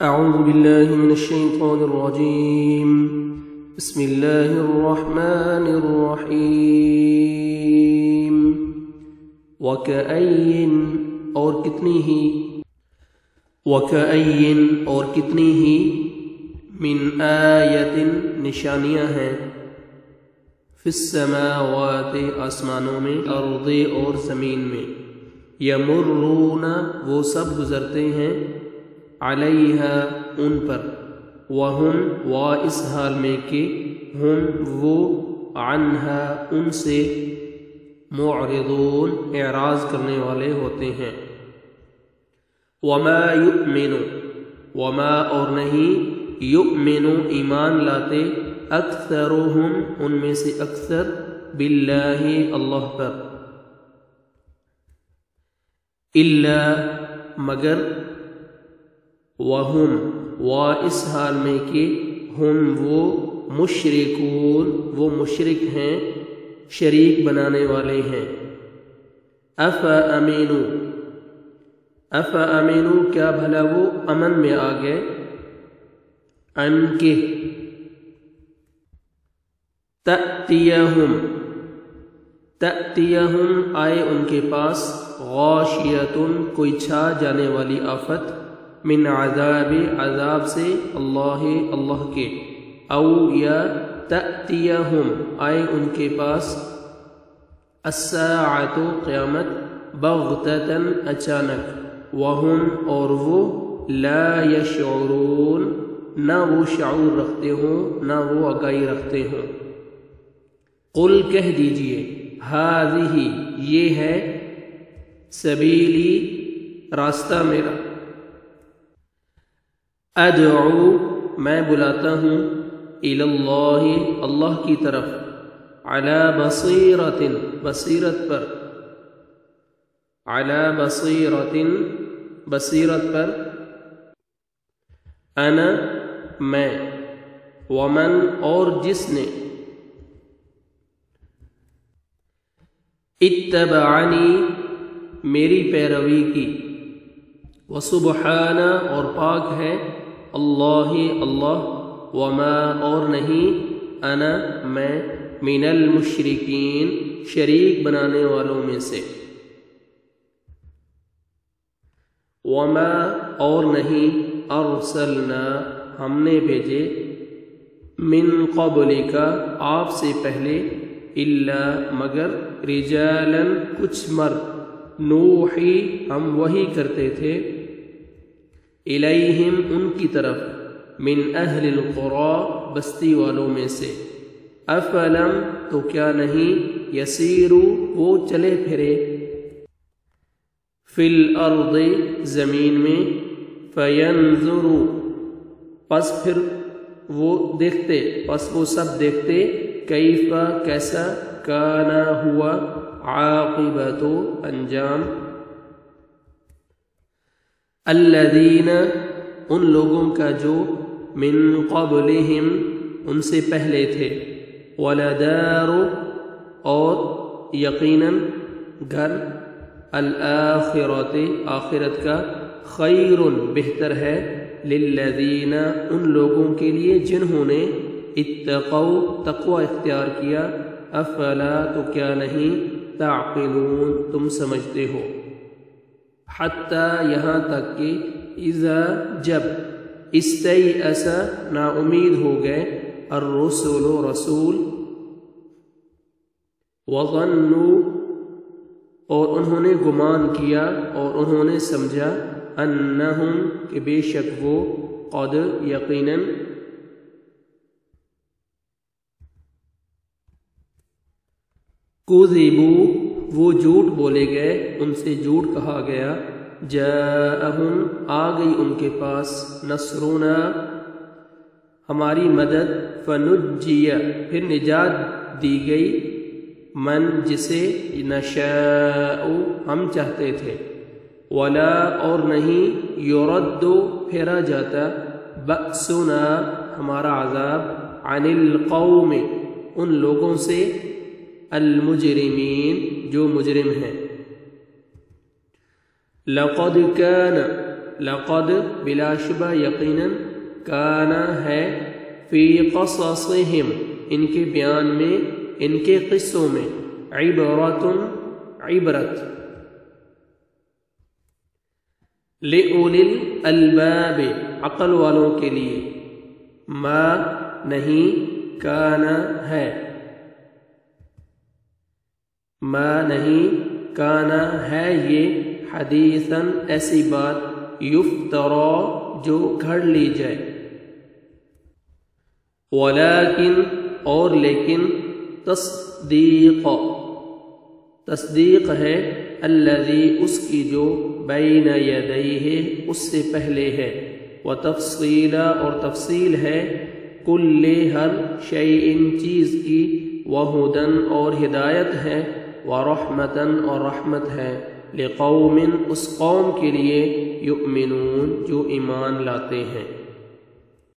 أعوذ بالله من الشيطان الرجيم. بسم الله الرحمن الرحيم. وكأين اور کتنی ہی من آیت نشانیاں ہیں فی السماوات آسمانوں میں، ارض اور زمین میں، یمرون وہ سب گزرتے ہیں، علیہا ان پر، وہم وا اس حال میں کہ ہم وہ عنہا ان سے معرضون اعراض کرنے والے ہوتے ہیں۔ وما یؤمن وما اور نہیں یؤمن ایمان لاتے اکثرهم ان میں سے اکثر باللہ اللہ پر، الا مگر، وہم وا اس حال میں کہ ہم وہ مشرکون وہ مشرک ہیں، شریک بنانے والے ہیں۔ افامنوا کیا بھلا وہ امن میں آ گئے، ان کے تأتیہم آئے ان کے پاس، غاشیۃ کوئی چھا جانے والی آفت، من عذاب سے، اللہ کے، او یا تأتیہم آئے ان کے پاس، الساعۃ قیامت، بغتۃ اچانک، وہم اور وہ، لا یشعرون نہ وہ شعور رکھتے ہوں، نہ وہ آگاہی رکھتے ہوں۔ قل کہہ دیجئے، ہذہ یہ ہے، سبیلی راستہ میرا، ادعو میں بلاتا ہوں، الی اللہ اللہ کی طرف، علی بصیرۃ بصیرت پر، علی بصیرت پر، انا میں، ومن اور جس نے، اتبعنی میری پیروی کی، وسبحان اور پاک ہے، اللہ وما اور نہیں، انا میں، من المشرکین شریک بنانے والوں میں سے، وما اور نہیں، ارسلنا ہم نے بھیجے، من قبلک آپ سے پہلے، الا مگر، رجالا کچھ مرد، نوحی ہم وحی کرتے تھے، الیہم ان کی طرف، من اہل القری بستی والوں میں سے، افلم تو کیا نہیں، یسیرو وہ چلے پھرے، فی الارض زمین میں، فینظروا پس پھر وہ دیکھتے، پس وہ سب دیکھتے، کیف کیسا، کانا ہوا، عاقبۃ انجام، الذین ان لوگوں کا جو، من قبلہم ان سے پہلے تھے، ولدار اور یقیناً گھر، الآخرۃ آخرت کا، خیر بہتر ہے، للذین ان لوگوں کے لیے جنہوں نے، اتقوا تقوی اختیار کیا، افلا تو کیا نہیں، تعقلون تم سمجھتے ہو، حتی یہاں تک کہ، اذا جب، استیأس نا امید ہو گئے، الرسل رسول، وظنوا اور انہوں نے گمان کیا اور انہوں نے سمجھا، انہم کہ بے شک وہ، قد یقیناً، کذبوا وہ جھوٹ بولے گئے، ان سے جھوٹ کہا گیا، جاءہم آ گئی ان کے پاس، نصرنا ہماری مدد، فنجی پھر نجات دی گئی، من جسے، نشاء ہم چاہتے تھے، ولا اور نہیں، یرد پھیرا جاتا، بأسنا ہمارا عذاب، عن القوم ان لوگوں سے، المجرمین جو مجرم ہیں۔ لقد كان لقد بلا شبہ یقیناً کانا ہے فی قصصہم ان کے بیان میں ان کے قصوں میں عبرت لِأُولِي الْأَلْبَابِ عقل والوں کے لیے ما نہیں کانا ہے ما نہیں کانا ہے یہ حدیثاً ایسی بات یفترا جو گھڑ لی جائے ولیکن اور لیکن تصدیق ہے الذی اس کی جو بین یدیہ اس سے پہلے ہے وتفصیلا اور تفصیل ہے کل ہر شیء چیز کی وہدن اور ہدایت ہے ورحمتن اور رحمت ہے لقوم اس قوم کے لیے یؤمنون جو ایمان لاتے ہیں